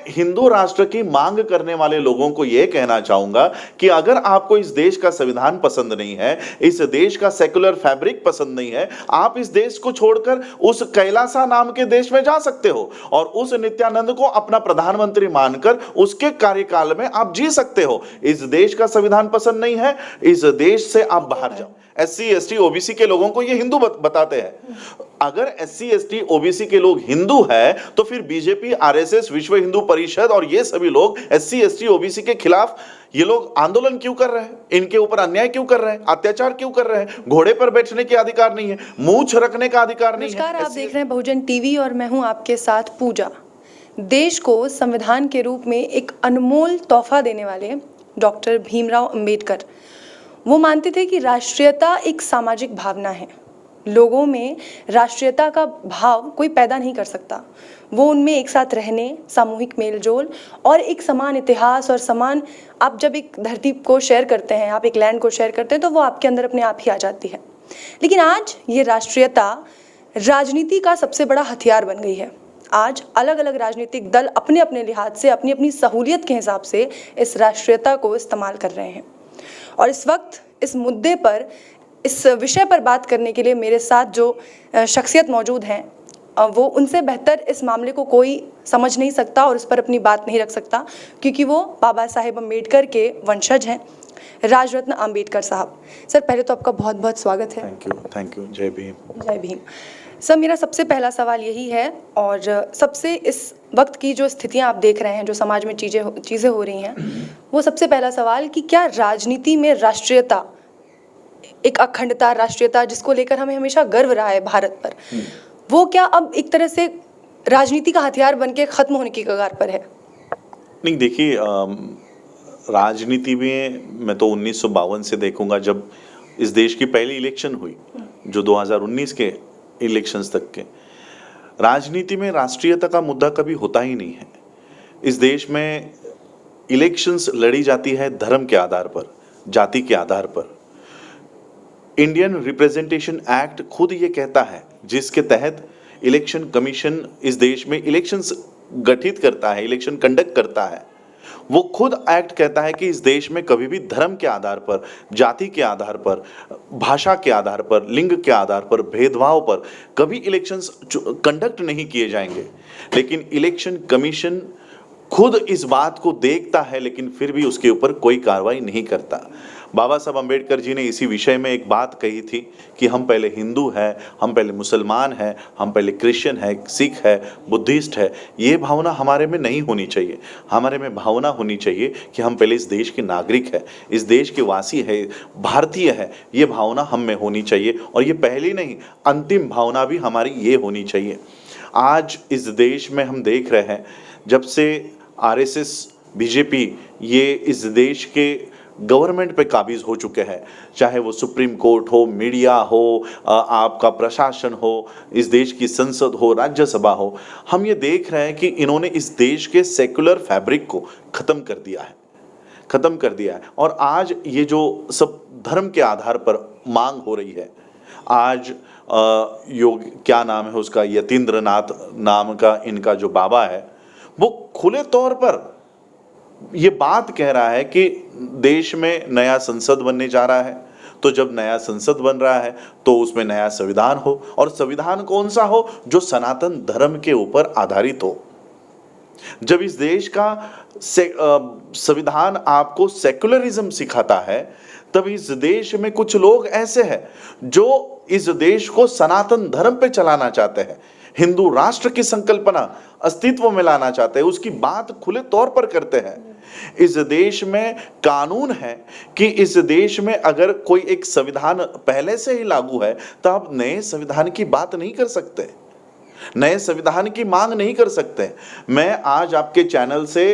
हिंदू राष्ट्र की मांग करने वाले लोगों को यह कहना चाहूंगा कि अगर आपको इस देश का संविधान पसंद नहीं है, इस देश का सेकुलर फैब्रिक पसंद नहीं है, आप इस देश को छोड़कर उस कैलासा नाम के देश में जा सकते हो और उस नित्यानंद को अपना प्रधानमंत्री मानकर उसके कार्यकाल में आप जी सकते हो। इस देश का संविधान पसंद नहीं है, इस देश से आप बाहर जाओ। एससी एसटी ओबीसी के लोगों को ये हिंदू बताते हैं। अगर एससी एसटी ओबीसी के लोग हिंदू है तो फिर बीजेपी, आरएसएस, विश्व हिंदू परिषद और ये सभी लोग एससी एसटी ओबीसी के खिलाफ ये लोग आंदोलन क्यों कर रहे हैं? इनके ऊपर अन्याय क्यों कर रहे हैं? अत्याचार क्यों कर रहे हैं? घोड़े पर बैठने के अधिकार नहीं है, मूंछ रखने का अधिकार नहीं है। नमस्कार, आप देख रहे हैं बहुजन टीवी और मैं हूं आपके साथ पूजा। देश को संविधान के रूप में एक अनमोल तोहफा देने वाले डॉक्टर भीमराव अंबेडकर वो मानते थे कि राष्ट्रीयता एक सामाजिक भावना है। लोगों में राष्ट्रीयता का भाव कोई पैदा नहीं कर सकता। वो उनमें एक साथ रहने, सामूहिक मेलजोल और एक समान इतिहास और समान, आप जब एक धरती को शेयर करते हैं, आप एक लैंड को शेयर करते हैं तो वो आपके अंदर अपने आप ही आ जाती है। लेकिन आज ये राष्ट्रीयता राजनीति का सबसे बड़ा हथियार बन गई है। आज अलग अलग राजनीतिक दल अपने अपने लिहाज से, अपनी अपनी सहूलियत के हिसाब से इस राष्ट्रीयता को इस्तेमाल कर रहे हैं। और इस वक्त इस मुद्दे पर, इस विषय पर बात करने के लिए मेरे साथ जो शख्सियत मौजूद हैं, वो उनसे बेहतर इस मामले को कोई समझ नहीं सकता और इस पर अपनी बात नहीं रख सकता, क्योंकि वो बाबा साहेब अम्बेडकर के वंशज हैं, राजरत्न अम्बेडकर साहब। सर, पहले तो आपका बहुत बहुत स्वागत है। Thank you. जय भीम। जय भीम। सर, मेरा सबसे पहला सवाल यही है, और सबसे इस वक्त की जो स्थितियां आप देख रहे हैं, जो समाज में चीज़ें हो रही हैं, वो सबसे पहला सवाल कि क्या राजनीति में राष्ट्रीयता, एक अखंडता, राष्ट्रीयता जिसको लेकर हमें हमेशा गर्व रहा है भारत पर, वो क्या अब एक तरह से राजनीति का हथियार बन के खत्म होने की कगार पर है? नहीं, देखिए, राजनीति में मैं तो 1952 से देखूंगा, जब इस देश की पहली इलेक्शन हुई, जो 2019 के इलेक्शंस तक के, राजनीति में राष्ट्रीयता का मुद्दा कभी होता ही नहीं है। इस देश में इलेक्शंस लड़ी जाती है धर्म के आधार पर, जाति के आधार पर। इंडियन रिप्रेजेंटेशन एक्ट खुद ये कहता है, जिसके तहत इलेक्शन कमीशन इस देश में इलेक्शंस गठित करता है, इलेक्शन कंडक्ट करता है। वो खुद एक्ट कहता है कि इस देश में कभी भी धर्म के आधार पर, जाति के आधार पर, भाषा के आधार पर, लिंग के आधार पर, भेदभाव पर कभी इलेक्शंस कंडक्ट नहीं किए जाएंगे। लेकिन इलेक्शन कमीशन खुद इस बात को देखता है, लेकिन फिर भी उसके ऊपर कोई कार्रवाई नहीं करता। बाबा साहब अम्बेडकर जी ने इसी विषय में एक बात कही थी कि हम पहले हिंदू हैं, हम पहले मुसलमान हैं, हम पहले क्रिश्चियन हैं, सिख है, बुद्धिस्ट है। ये भावना हमारे में नहीं होनी चाहिए। हमारे में भावना होनी चाहिए कि हम पहले इस देश के नागरिक है, इस देश के वासी है, भारतीय है। ये भावना हम में होनी चाहिए, और ये पहली नहीं, अंतिम भावना भी हमारी ये होनी चाहिए। आज इस देश में हम देख रहे हैं, जब से आरएसएस, बीजेपी ये इस देश के गवर्नमेंट पे काबिज हो चुके हैं, चाहे वो सुप्रीम कोर्ट हो, मीडिया हो, आपका प्रशासन हो, इस देश की संसद हो, राज्यसभा हो, हम ये देख रहे हैं कि इन्होंने इस देश के सेकुलर फैब्रिक को ख़त्म कर दिया है। और आज ये जो सब धर्म के आधार पर मांग हो रही है, आज योग क्या नाम है उसका, यतीन्द्र नाथ नाम का इनका जो बाबा है, वो खुले तौर पर ये बात कह रहा है कि देश में नया संसद बनने जा रहा है। तो जब नया संसद बन रहा है तो उसमें नया संविधान हो, और संविधान कौन सा हो? जो सनातन धर्म के ऊपर आधारित हो। जब इस देश का संविधान आपको सेकुलरिज्म सिखाता है, तब इस देश में कुछ लोग ऐसे हैं जो इस देश को सनातन धर्म पे चलाना चाहते हैं, हिंदू राष्ट्र की संकल्पना अस्तित्व में लाना चाहते हैं, उसकी बात खुले तौर पर करते हैं। इस देश में कानून है कि इस देश में अगर कोई एक संविधान पहले से ही लागू है तो आप नए संविधान की बात नहीं कर सकते, नए संविधान की मांग नहीं कर सकते। मैं आज आपके चैनल से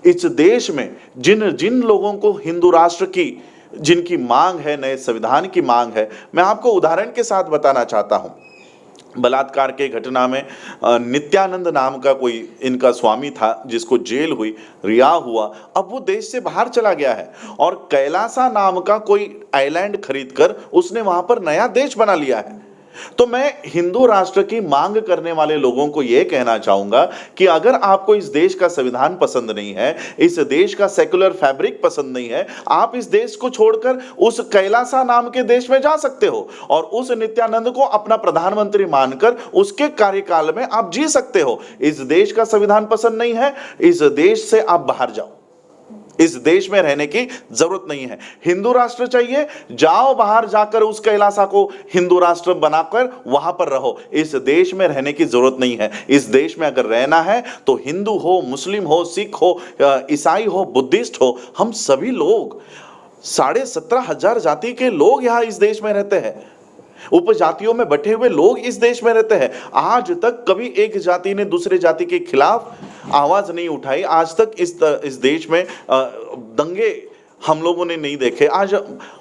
इस देश में जिन जिन लोगों को हिंदू राष्ट्र की, जिनकी मांग है, नए संविधान की मांग है, मैं आपको उदाहरण के साथ बताना चाहता हूं। बलात्कार के घटना में नित्यानंद नाम का कोई इनका स्वामी था, जिसको जेल हुई, रिहा हुआ, अब वो देश से बाहर चला गया है और कैलासा नाम का कोई आइलैंड खरीदकर उसने वहां पर नया देश बना लिया है। तो मैं हिंदू राष्ट्र की मांग करने वाले लोगों को यह कहना चाहूंगा कि अगर आपको इस देश का संविधान पसंद नहीं है, इस देश का सेक्युलर फैब्रिक पसंद नहीं है, आप इस देश को छोड़कर उस कैलासा नाम के देश में जा सकते हो और उस नित्यानंद को अपना प्रधानमंत्री मानकर उसके कार्यकाल में आप जी सकते हो। इस देश का संविधान पसंद नहीं है, इस देश से आप बाहर जाओ। इस देश में रहने की जरूरत नहीं है। हिंदू राष्ट्र चाहिए, जाओ बाहर जाकर उस कैलासा को हिंदू राष्ट्र बनाकर वहां पर रहो। इस देश में रहने की जरूरत नहीं है। इस देश में अगर रहना है तो हिंदू हो, मुस्लिम हो, सिख हो, ईसाई हो, बुद्धिस्ट हो, हम सभी लोग 17,500 जाति के लोग यहां इस देश में रहते हैं। उपजातियों में बटे हुए लोग इस देश में रहते हैं। आज तक कभी एक जाति ने दूसरे जाति के खिलाफ आवाज नहीं उठाई। आज तक इस देश में दंगे हम लोगों ने नहीं देखे। आज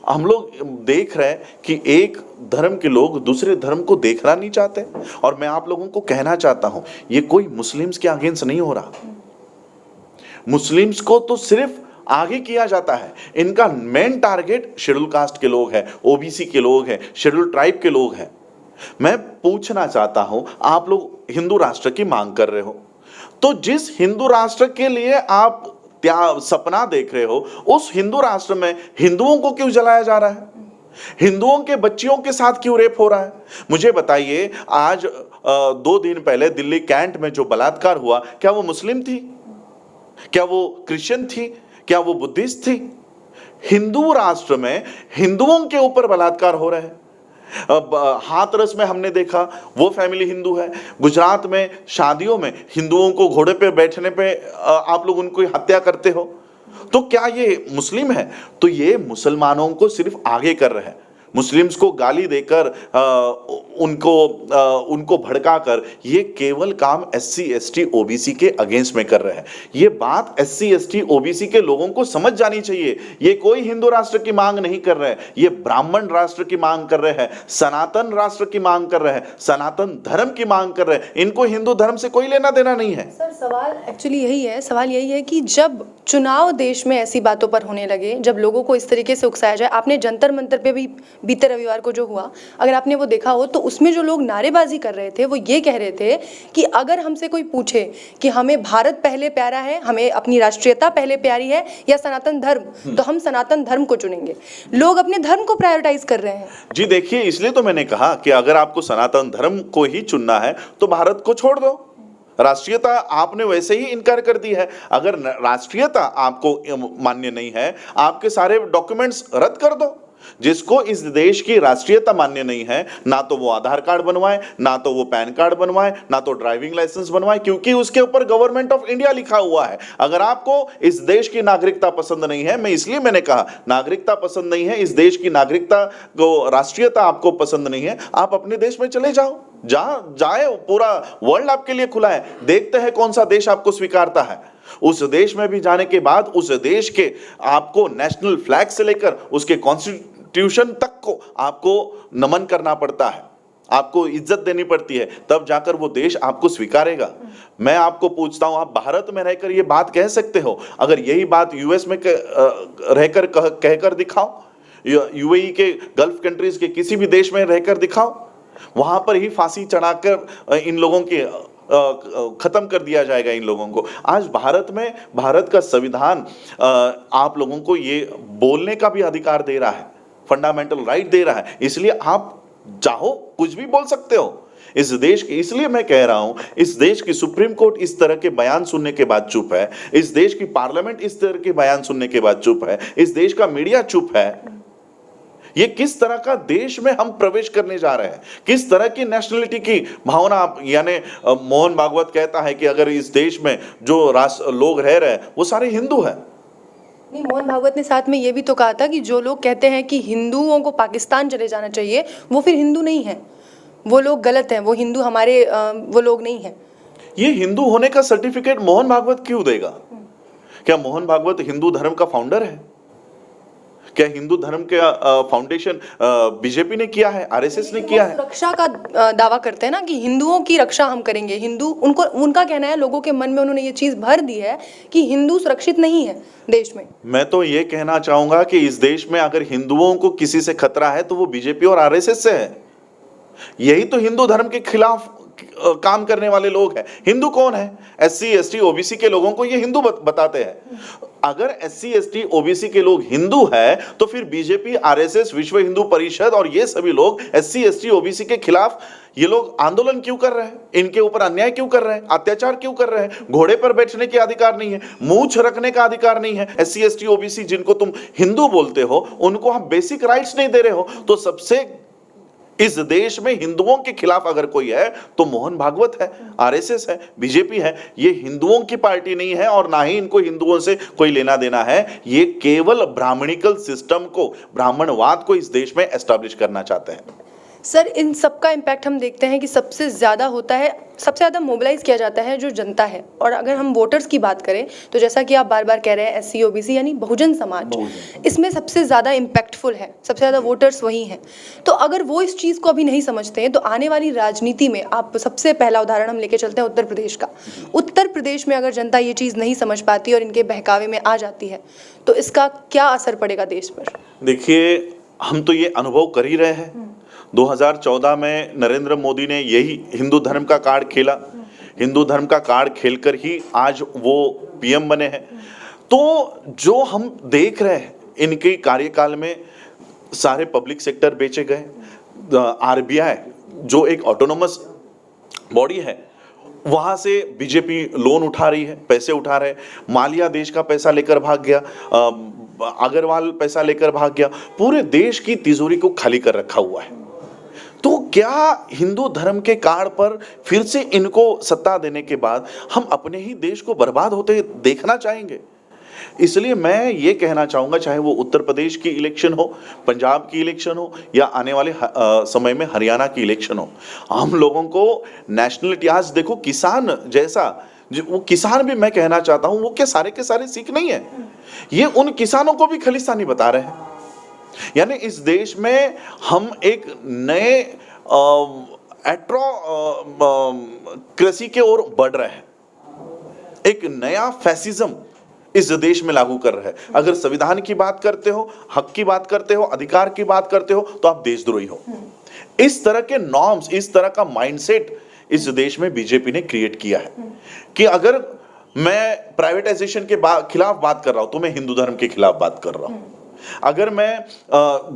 हम लोग देख रहे हैं कि एक धर्म के लोग दूसरे धर्म को देखना नहीं चाहते। और मैं आप लोगों को कहना चाहता हूं, ये कोई मुस्लिम्स के अगेंस्ट नहीं हो रहा। मुस्लिम्स को तो सिर्फ आगे किया जाता है। इनका मेन टारगेट शेड्यूल कास्ट के लोग हैं, ओबीसी के लोग हैं, शेड्यूल ट्राइब के लोग हैं। मैं पूछना चाहता हूं, आप लोग हिंदू राष्ट्र की मांग कर रहे हो, तो जिस हिंदू राष्ट्र के लिए आप सपना देख रहे हो, उस हिंदू राष्ट्र में हिंदुओं को क्यों जलाया जा रहा है? हिंदुओं के बच्चियों के साथ क्यों रेप हो रहा है? मुझे बताइए, आज 2 दिन पहले दिल्ली कैंट में जो बलात्कार हुआ, क्या वो मुस्लिम थी? क्या वो क्रिश्चियन थी? क्या वो बुद्धिस्ट थी? हिंदू राष्ट्र में हिंदुओं के ऊपर बलात्कार हो रहे हैं। हाथरस में हमने देखा, वो फैमिली हिंदू है। गुजरात में शादियों में हिंदुओं को घोड़े पे बैठने पे आप लोग उनको हत्या करते हो। तो क्या ये मुस्लिम है? तो ये मुसलमानों को सिर्फ आगे कर रहे हैं। मुस्लिम्स को गाली देकर उनको भड़काकर ये केवल काम SC ST OBC के अगेंस्ट में कर रहे हैं। ये बात SC ST OBC के लोगों को समझ जानी चाहिए। ये कोई हिंदू राष्ट्र की मांग नहीं कर रहे हैं, ये ब्राह्मण राष्ट्र की मांग कर रहे हैं, सनातन राष्ट्र की मांग कर रहे हैं, सनातन धर्म की मांग कर रहे हैं। इनको हिंदू धर्म से कोई लेना देना नहीं है। सर, सवाल एक्चुअली यही है, सवाल यही है कि जब चुनाव देश में ऐसी बातों पर होने लगे, जब लोगों को इस तरीके से उकसाया जाए, आपने जंतर मंतर पे भी बीते रविवार को जो हुआ, अगर आपने वो देखा हो, तो उसमें जो लोग नारेबाजी कर रहे थे वो ये कह रहे थे कि अगर हमसे कोई पूछे कि हमें भारत पहले प्यारा है, हमें अपनी राष्ट्रीयता पहले प्यारी है या सनातन धर्म, तो हम सनातन धर्म को चुनेंगे। लोग अपने धर्म को प्रायोरिटाइज कर रहे हैं। जी देखिए, इसलिए तो मैंने कहा कि अगर आपको सनातन धर्म को ही चुनना है तो भारत को छोड़ दो। राष्ट्रीयता आपने वैसे ही इनकार कर दी है। अगर राष्ट्रीयता आपको मान्य नहीं है, आपके सारे डॉक्यूमेंट्स रद्द कर दो। जिसको इस देश की राष्ट्रीयता मान्य नहीं है, ना तो वो आधार कार्ड बनवाए, ना तो वो पैन कार्ड बनवाए, ना तो ड्राइविंग लाइसेंस बनवाए, क्योंकि उसके ऊपर गवर्नमेंट ऑफ इंडिया लिखा हुआ है। अगर आपको इस देश की नागरिकता पसंद नहीं है, मैंने कहा नागरिकता पसंद नहीं है, इस देश की नागरिकता को, राष्ट्रीयता आपको पसंद नहीं है, आप अपने देश में चले जाओ। जाए, पूरा वर्ल्ड आपके लिए खुला है। देखते हैं कौन सा देश आपको स्वीकारता है। उस देश में भी जाने के बाद उस देश के आपको नेशनल फ्लैग से लेकर उसके कॉन्स्टिट्यूशन तक को आपको नमन करना पड़ता है, आपको इज्जत देनी पड़ती है, तब जाकर वो देश आपको स्वीकारेगा। मैं आपको पूछता हूं, आप भारत में रहकर ये बात कह सकते हो? अगर यही बात यूएस में रहकर कहकर दिखाओ, यूएई के गल्फ कंट्रीज के किसी भी देश में रहकर दिखाओ, वहां पर ही फांसी चढ़ाकर इन लोगों के खत्म कर दिया जाएगा इन लोगों को। आज भारत में भारत का संविधान आप लोगों को ये बोलने का भी अधिकार दे रहा है, फंडामेंटल राइट दे रहा है, इसलिए आप चाहो कुछ भी बोल सकते हो इस देश की। इसलिए मैं कह रहा हूं, इस देश की सुप्रीम कोर्ट इस तरह के बयान सुनने के बाद चुप है, इस देश की पार्लियामेंट इस तरह के बयान सुनने के बाद चुप है, इस देश का मीडिया चुप है। ये किस तरह का देश में हम प्रवेश करने जा रहे हैं? किस तरह की नेशनलिटी की भावना? यानी मोहन भागवत कहता है कि अगर इस देश में जो लोग रह रहे हैं वो सारे हिंदू हैं। नहीं, मोहन भागवत ने साथ में ये भी तो कहा था कि जो लोग कहते हैं कि हिंदुओं को पाकिस्तान चले जाना चाहिए, वो फिर हिंदू नहीं है, वो लोग गलत हैं, वो हिंदू हमारे वो लोग नहीं हैं। ये हिंदू होने का सर्टिफिकेट मोहन भागवत क्यों देगा? क्या मोहन भागवत हिंदू धर्म का फाउंडर है? क्या हिंदू धर्म के फाउंडेशन बीजेपी ने किया है, आरएसएस ने किया है? सुरक्षा का दावा करते हैं ना कि हिंदुओं की रक्षा हम करेंगे। हिंदू, उनका कहना है, लोगों के मन में उन्होंने ये चीज भर दी है कि हिंदू सुरक्षित नहीं है देश में। मैं तो ये कहना चाहूंगा कि इस देश में अगर हिंदुओं को किसी से खतरा है तो वो बीजेपी और आरएसएस से है। यही तो हिंदू धर्म के खिलाफ काम करने वाले लोग हैं। हिंदू कौन है? एससी एसटी ओबीसी के लोगों को ये हिंदू बताते हैं। अगर एससी एसटी ओबीसी के लोग हिंदू है तो फिर बीजेपी, आरएसएस, विश्व हिंदू परिषद और ये सभी लोग एससी एसटी ओबीसी के खिलाफ ये लोग आंदोलन क्यों कर रहे हैं? इनके ऊपर अन्याय क्यों कर रहे हैं? अत्याचार क्यों कर रहे हैं? घोड़े पर बैठने के अधिकार नहीं है, मूंछ रखने का अधिकार नहीं है। एससी एसटी ओबीसी जिनको तुम हिंदू बोलते हो उनको हम बेसिक राइट्स नहीं दे रहे हो। तो सबसे इस देश में हिंदुओं के खिलाफ अगर कोई है तो मोहन भागवत है, आरएसएस है, बीजेपी है। ये हिंदुओं की पार्टी नहीं है और ना ही इनको हिंदुओं से कोई लेना देना है। ये केवल ब्राह्मणिकल सिस्टम को, ब्राह्मणवाद को इस देश में एस्टैब्लिश करना चाहते हैं। सर, इन सब का इम्पैक्ट हम देखते हैं कि सबसे ज़्यादा होता है, सबसे ज़्यादा मोबिलाइज किया जाता है जो जनता है। और अगर हम वोटर्स की बात करें तो जैसा कि आप बार बार कह रहे हैं एससी ओबीसी यानी बहुजन समाज, इसमें सबसे ज़्यादा इम्पैक्टफुल है, सबसे ज़्यादा वोटर्स वही हैं। तो अगर वो इस चीज़ को अभी नहीं समझते हैं तो आने वाली राजनीति में, आप सबसे पहला उदाहरण हम लेके चलते हैं उत्तर प्रदेश का। उत्तर प्रदेश में अगर जनता ये चीज़ नहीं समझ पाती और इनके बहकावे में आ जाती है तो इसका क्या असर पड़ेगा देश पर? देखिए, हम तो ये अनुभव कर ही रहे हैं। 2014 में नरेंद्र मोदी ने यही हिंदू धर्म का कार्ड खेला। हिंदू धर्म का कार्ड खेलकर ही आज वो पीएम बने हैं। तो जो हम देख रहे हैं इनके कार्यकाल में, सारे पब्लिक सेक्टर बेचे गए। आरबीआई जो एक ऑटोनोमस बॉडी है, वहां से बीजेपी लोन उठा रही है, पैसे उठा रहे हैं। मालिया देश का पैसा लेकर भाग गया, अग्रवाल पैसा लेकर भाग गया। पूरे देश की तिजोरी को खाली कर रखा हुआ है। तो क्या हिंदू धर्म के कार्ड पर फिर से इनको सत्ता देने के बाद हम अपने ही देश को बर्बाद होते देखना चाहेंगे? इसलिए मैं ये कहना चाहूंगा, चाहे वो उत्तर प्रदेश की इलेक्शन हो, पंजाब की इलेक्शन हो या आने वाले समय में हरियाणा की इलेक्शन हो, हम लोगों को नेशनलिटी, आज देखो किसान जैसा, वो किसान भी मैं कहना चाहता हूं वो क्या सारे के सारे सिख नहीं है। ये उन किसानों को भी खालिस्तानी बता रहे हैं। यानी इस देश में हम एक नए कृषि के ओर बढ़ रहे हैं। एक नया फैसिज्म इस देश में लागू कर रहे हैं। अगर संविधान की बात करते हो, हक की बात करते हो, अधिकार की बात करते हो तो आप देशद्रोही हो। इस तरह के नॉर्म्स, इस तरह का माइंडसेट इस देश में बीजेपी ने क्रिएट किया है कि अगर मैं प्राइवेटाइजेशन के खिलाफ बात कर रहा हूं तो मैं हिंदू धर्म के खिलाफ बात कर रहा हूं। अगर मैं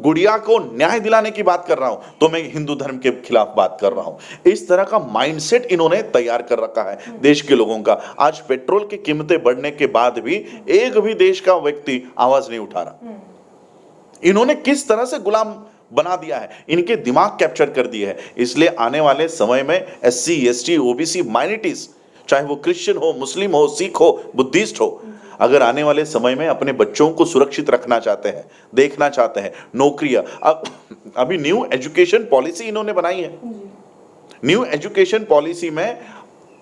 गुड़िया को न्याय दिलाने की बात कर रहा हूं तो मैं हिंदू धर्म के खिलाफ बात कर रहा हूं। इस तरह का माइंडसेट इन्होंने तैयार कर रखा है देश के लोगों का। आज पेट्रोल की कीमतें बढ़ने के बाद भी एक भी देश का व्यक्ति आवाज नहीं उठा रहा। इन्होंने किस तरह से गुलाम बना दिया है, इनके दिमाग कैप्चर कर दिए है। इसलिए आने वाले समय में एससी एसटी ओबीसी माइनॉरिटीज, चाहे वो क्रिश्चियन हो, मुस्लिम हो, सिख हो, बुद्धिस्ट हो, अगर आने वाले समय में अपने बच्चों को सुरक्षित रखना चाहते हैं, देखना चाहते हैं, नौकरियां, अभी न्यू एजुकेशन पॉलिसी इन्होंने बनाई है। न्यू एजुकेशन पॉलिसी में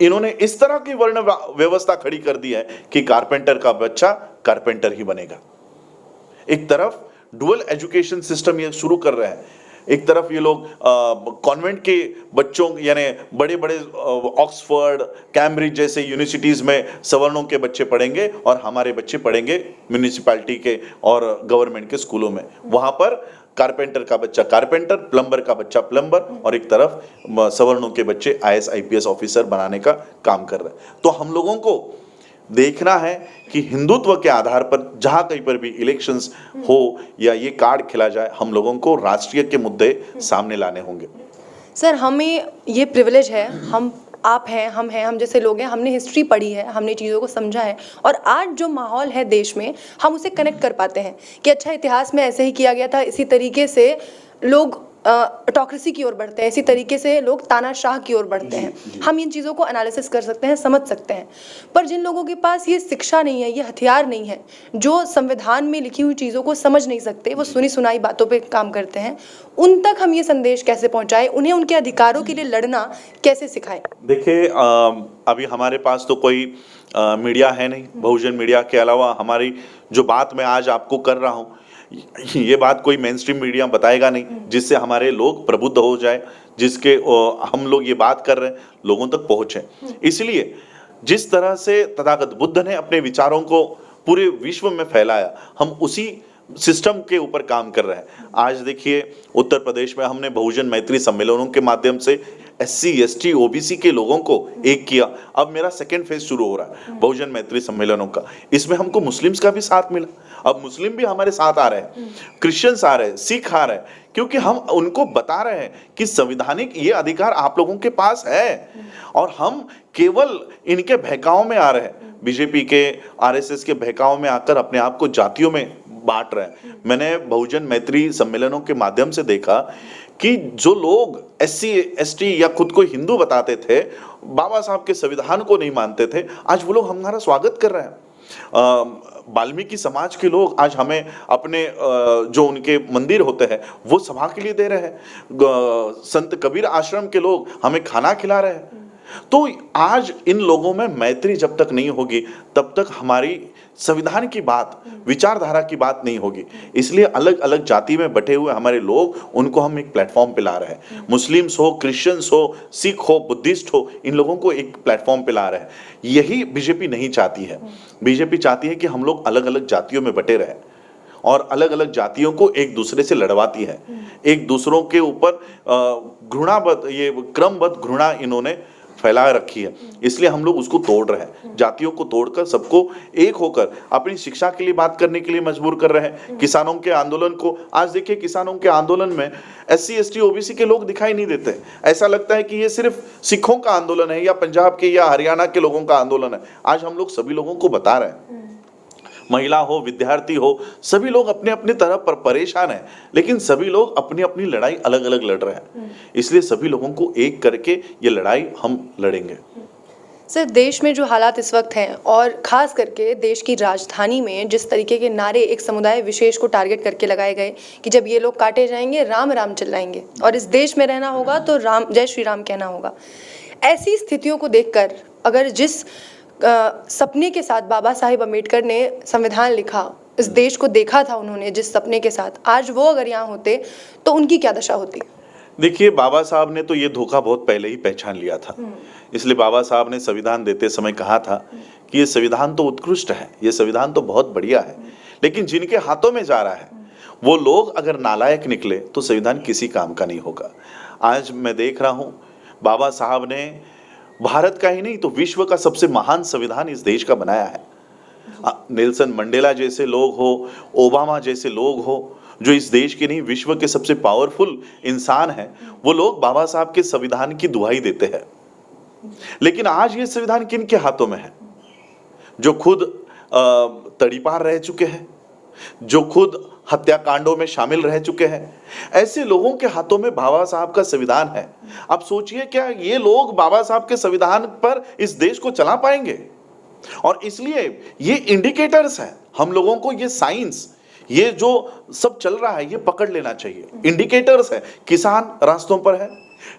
इन्होंने इस तरह की वर्ण व्यवस्था खड़ी कर दी है कि कारपेंटर का बच्चा कारपेंटर ही बनेगा। एक तरफ डुअल एजुकेशन सिस्टम ये शुरू कर रहे हैं, एक तरफ ये लोग कॉन्वेंट के बच्चों यानी बड़े बड़े ऑक्सफोर्ड, कैम्ब्रिज जैसे यूनिवर्सिटीज में सवर्णों के बच्चे पढ़ेंगे और हमारे बच्चे पढ़ेंगे म्यूनिसिपैलिटी के और गवर्नमेंट के स्कूलों में। वहां पर कारपेंटर का बच्चा कारपेंटर, प्लम्बर का बच्चा प्लम्बर, और एक तरफ सवर्णों के बच्चे आईएएस आईपीएस ऑफिसर बनाने का काम कर रहे हैं। तो हम लोगों को देखना है कि हिंदुत्व के आधार पर जहां कहीं पर भी इलेक्शंस हो या ये कार्ड खेला जाए, हम लोगों को राष्ट्रीय के मुद्दे सामने लाने होंगे। सर, हमें ये प्रिविलेज है, आप हैं, हम जैसे लोग हैं, हमने हिस्ट्री पढ़ी है, हमने चीज़ों को समझा है और आज जो माहौल है देश में हम उसे कनेक्ट कर पाते हैं कि अच्छा इतिहास में ऐसे ही किया गया था, इसी तरीके से लोग ऑटोक्रेसी की ओर बढ़ते हैं, इसी तरीके से लोग तानाशाह की ओर बढ़ते हैं। हम इन चीज़ों को एनालिसिस कर सकते हैं, समझ सकते हैं। पर जिन लोगों के पास ये शिक्षा नहीं है, ये हथियार नहीं है, जो संविधान में लिखी हुई चीज़ों को समझ नहीं सकते, वो सुनी सुनाई बातों पे काम करते हैं, उन तक हम ये संदेश कैसे पहुंचाएं, उन्हें उनके अधिकारों के लिए लड़ना कैसे सिखाएं? देखिए, अभी हमारे पास तो कोई मीडिया है नहीं। बहुजन मीडिया के अलावा हमारी जो बात मैं आज आपको कर रहा हूँ, ये बात कोई मेन स्ट्रीम मीडिया बताएगा नहीं, जिससे हमारे लोग प्रबुद्ध हो जाए, जिसके हम लोग ये बात कर रहे हैं लोगों तक पहुंचे। इसलिए जिस तरह से तथागत बुद्ध ने अपने विचारों को पूरे विश्व में फैलाया, हम उसी सिस्टम के ऊपर काम कर रहे हैं। आज देखिए उत्तर प्रदेश में हमने बहुजन मैत्री सम्मेलनों के माध्यम से SC ST OBC के लोगों को एक किया। अब मेरा सेकेंड फेज शुरू हो रहा है बहुजन मैत्री सम्मेलनों का। इसमें हमको मुस्लिम्स का भी साथ मिला। अब मुस्लिम भी हमारे साथ आ रहे हैं, क्रिश्चियंस आ रहे हैं, सिख आ रहे हैं, क्योंकि हम उनको बता रहे हैं कि संवैधानिक ये अधिकार आप लोगों के पास है और हम केवल इनके बहकाव में आ रहे हैं, बीजेपी के RSS के बहकाव में आकर अपने आप को जातियों में बांट रहे हैं। मैंने बहुजन मैत्री सम्मेलनों के माध्यम से देखा कि जो लोग SC ST या खुद को हिंदू बताते थे, बाबा साहब के संविधान को नहीं मानते थे, आज वो लोग हमारा स्वागत कर रहे हैं। वाल्मीकि समाज के लोग आज हमें अपने जो उनके मंदिर होते हैं वो सभा के लिए दे रहे हैं। संत कबीर आश्रम के लोग हमें खाना खिला रहे हैं। तो आज इन लोगों में मैत्री जब तक नहीं होगी तब तक हमारी संविधान की बात, विचारधारा की बात नहीं होगी। इसलिए अलग अलग जाति में बटे हुए हमारे लोग, उनको हम एक प्लेटफॉर्म पे ला रहे हैं। मुस्लिम्स हो, क्रिश्चियंस हो, सिख हो, बुद्धिस्ट हो, इन लोगों को एक प्लेटफॉर्म पे ला रहे हैं। यही बीजेपी नहीं चाहती है। बीजेपी चाहती है कि हम लोग अलग अलग जातियों में बटे रहें और अलग अलग जातियों को एक दूसरे से लड़वाती है। एक दूसरों के ऊपर घृणाबद्ध, ये क्रमबद्ध घृणा इन्होंने फैला रखी है। इसलिए हम लोग उसको तोड़ रहे हैं, जातियों को तोड़कर सबको एक होकर अपनी शिक्षा के लिए बात करने के लिए मजबूर कर रहे हैं। किसानों के आंदोलन को आज देखिए, किसानों के आंदोलन में SC ST OBC के लोग दिखाई नहीं देते। ऐसा लगता है कि ये सिर्फ सिखों का आंदोलन है या पंजाब के या हरियाणा के लोगों का आंदोलन है। आज हम लोग सभी लोगों को बता रहे हैं, महिला हो, विद्यार्थी हो, सभी लोग अपने अपने तरफ पर परेशान हैं, लेकिन सभी लोग अपनी अपनी लड़ाई अलग अलग लड़ रहे हैं। इसलिए सभी लोगों को एक करके ये लड़ाई हम लड़ेंगे। सर, देश में जो हालात इस वक्त हैं और ख़ास करके देश की राजधानी में जिस तरीके के नारे एक समुदाय विशेष को टारगेट करके लगाए गए कि जब ये लोग काटे जाएंगे राम राम चिल्लाएंगे और इस देश में रहना होगा तो राम, जय श्री राम कहना होगा। ऐसी स्थितियों को देखकर अगर जिस सपने के साथ बाबा साहिब अम्बेडकर ने संविधान लिखा, इस देश को देखा था उन्होंने जिस सपने के साथ, आज वो अगर यहाँ होते तो उनकी क्या दशा होती? देखिए, बाबा साहब ने तो ये धोखा बहुत पहले ही पहचान लिया था। इसलिए बाबा साहब ने संविधान देते समय कहा था कि ये संविधान तो उत्कृष्ट है, ये संविधान तो बहुत बढ़िया है, लेकिन जिनके हाथों में जा रहा है वो लोग अगर नालायक निकले तो संविधान किसी काम का नहीं होगा। आज मैं देख रहा हूँ बाबा साहब ने भारत का ही नहीं तो विश्व का सबसे महान संविधान इस देश का बनाया है। नेल्सन मंडेला जैसे लोग हो, ओबामा जैसे लोग हो, जो इस देश के नहीं विश्व के सबसे पावरफुल इंसान हैं, वो लोग बाबा साहब के संविधान की दुहाई देते हैं। लेकिन आज ये संविधान किन के हाथों में है? जो खुद तड़ीपार रह चुके हैं, जो खुद हत्याकांडों में शामिल रह चुके हैं, ऐसे लोगों के हाथों में बाबा साहब का संविधान है। अब सोचिए, क्या ये लोग बाबा साहब के संविधान पर इस देश को चला पाएंगे? और इसलिए ये इंडिकेटर्स है, हम लोगों को ये साइंस, ये जो सब चल रहा है ये पकड़ लेना चाहिए। इंडिकेटर्स है, किसान रास्तों पर है,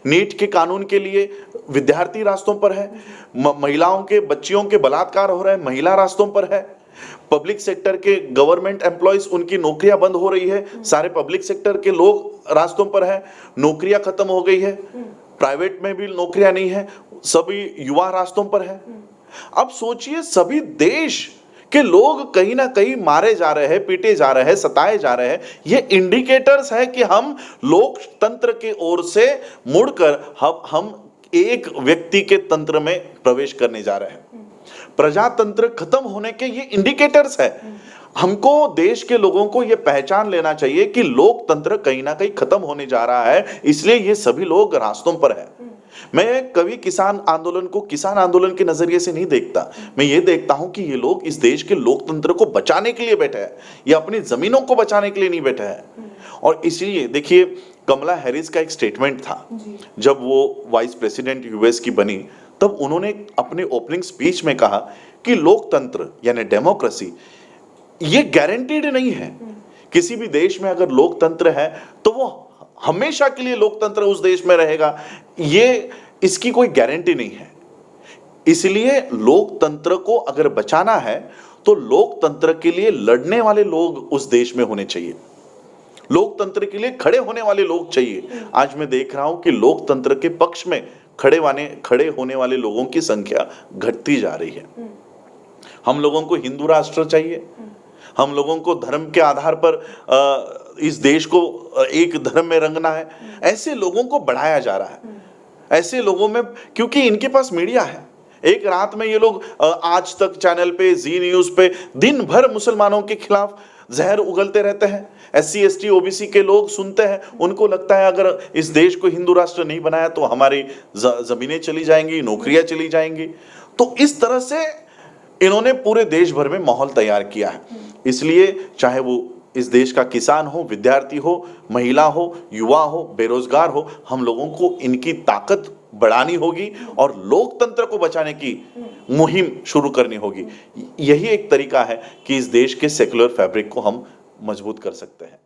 नीट के कानून के लिए विद्यार्थी रास्तों पर है, महिलाओं के, बच्चियों के बलात्कार हो रहे हैं, महिला रास्तों पर है, पब्लिक सेक्टर के गवर्नमेंट एम्प्लॉयज, उनकी नौकरियां बंद हो रही है, सारे पब्लिक सेक्टर के लोग रास्तों पर है, नौकरियां खत्म हो गई है, प्राइवेट में भी नौकरियां नहीं है, सभी युवा रास्तों पर है। अब सोचिए, सभी देश के लोग कहीं ना कहीं मारे जा रहे हैं, पीटे जा रहे हैं, सताए जा रहे हैं। ये इंडिकेटर्स है कि हम लोकतंत्र के ओर से मुड़कर हम एक व्यक्ति के तंत्र में प्रवेश करने जा रहे हैं। प्रजातंत्र खत्म होने के ये इंडिकेटर्स है। हमको, देश के लोगों को ये पहचान लेना चाहिए कि लोकतंत्र कहीं ना कहीं खत्म होने जा रहा है, इसलिए ये सभी लोग रास्तों पर है। मैं कभी किसान आंदोलन को किसान आंदोलन के नजरिए से नहीं देखता, मैं ये देखता हूं कि ये लोग इस देश के लोकतंत्र को बचाने के लिए बैठे हैं, ये अपनी जमीनों को बचाने के लिए नहीं बैठे हैं। और इसलिए देखिए, कमला हैरिस का एक स्टेटमेंट था जब वो वाइस प्रेसिडेंट यूएस की बनी, तब उन्होंने अपने ओपनिंग स्पीच में कहा कि लोकतंत्र यानी डेमोक्रेसी ये गारंटीड नहीं है। किसी भी देश में अगर लोकतंत्र है तो वो हमेशा के लिए लोकतंत्र उस देश में रहेगा, ये इसकी कोई गारंटी नहीं है। इसलिए लोकतंत्र को अगर बचाना है तो लोकतंत्र के लिए लड़ने वाले लोग उस देश में होने चाहिए, लोकतंत्र के लिए खड़े होने वाले लोग चाहिए। आज मैं देख रहा हूं कि लोकतंत्र के पक्ष में खड़े होने वाले लोगों की संख्या घटती जा रही है। हम लोगों को हिंदू राष्ट्र चाहिए, हम लोगों को धर्म के आधार पर इस देश को एक धर्म में रंगना है, ऐसे लोगों को बढ़ाया जा रहा है। ऐसे लोगों में, क्योंकि इनके पास मीडिया है, एक रात में ये लोग आज तक चैनल पे, जी न्यूज पे दिन भर मुसलमानों के खिलाफ जहर उगलते रहते हैं। SC ST OBC के लोग सुनते हैं, उनको लगता है अगर इस देश को हिंदू राष्ट्र नहीं बनाया तो हमारी जमीनें चली जाएंगी, नौकरियां चली जाएंगी। तो इस तरह से इन्होंने पूरे देश भर में माहौल तैयार किया है। इसलिए चाहे वो इस देश का किसान हो, विद्यार्थी हो, महिला हो, युवा हो, बेरोजगार हो, हम लोगों को इनकी ताकत बढ़ानी होगी और लोकतंत्र को बचाने की मुहिम शुरू करनी होगी। यही एक तरीका है कि इस देश के सेक्युलर फैब्रिक को हम मजबूत कर सकते हैं।